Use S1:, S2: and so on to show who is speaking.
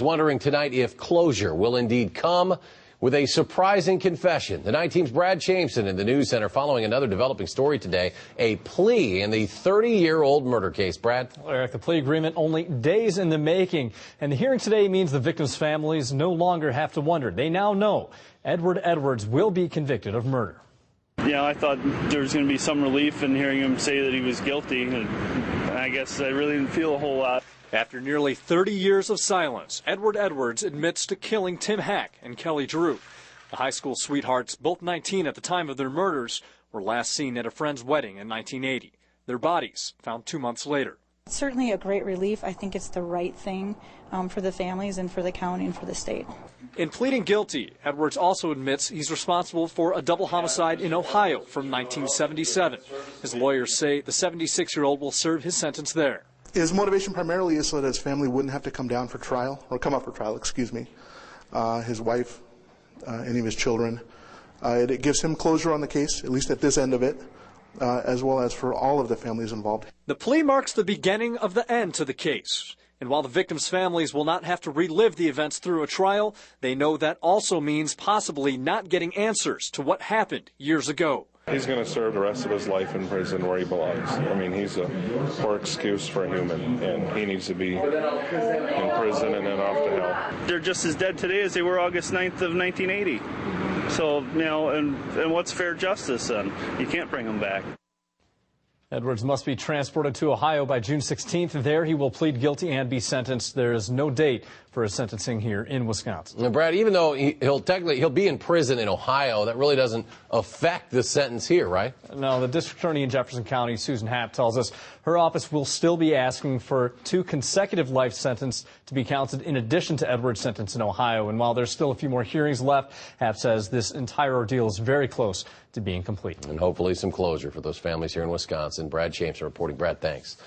S1: Wondering tonight if closure will indeed come with a surprising confession. The night team's Brad Chaimson in the News Center following another developing story today, a plea in the 30-year-old murder case. Brad?
S2: Well, Eric, the plea agreement only days in the making. And the hearing today means the victims' families no longer have to wonder. They now know Edward Edwards will be convicted of murder.
S3: Yeah, I thought there was going to be some relief in hearing him say that he was guilty. And I guess I really didn't feel a whole lot.
S4: After nearly 30 years of silence, Edward Edwards admits to killing Tim Hack and Kelly Drew. The high school sweethearts, both 19 at the time of their murders, were last seen at a friend's wedding in 1980. Their bodies found 2 months later.
S5: It's certainly a great relief. I think it's the right thing for the families and for the county and for the state.
S4: In pleading guilty, Edwards also admits he's responsible for a double homicide in Ohio from 1977. His lawyers say the 76-year-old will serve his sentence there.
S6: His motivation primarily is so that his family wouldn't have to come down for trial, or come up for trial, excuse me. His wife, any of his children. It gives him closure on the case, at least at this end of it, as well as for all of the families involved.
S4: The plea marks the beginning of the end to the case. And while the victims' families will not have to relive the events through a trial, they know that also means possibly not getting answers to what happened years ago.
S7: He's going to serve the rest of his life in prison where he belongs. I mean, he's a poor excuse for a human, and he needs to be in prison and then off to hell.
S3: They're just as dead today as they were August 9th of 1980. So, you know, and what's fair justice then? You can't bring them back.
S2: Edwards must be transported to Ohio by June 16th. There he will plead guilty and be sentenced. There is no date for his sentencing here in Wisconsin.
S1: Now, Brad, even though he'll be in prison in Ohio, that really doesn't affect the sentence here, right?
S2: No, the district attorney in Jefferson County, Susan Happ, tells us her office will still be asking for 2 consecutive life sentences to be counted in addition to Edwards' sentence in Ohio. And while there's still a few more hearings left, Happ says this entire ordeal is very close to being complete.
S1: And hopefully some closure for those families here in Wisconsin. Brad Chaimson reporting. Brad, thanks.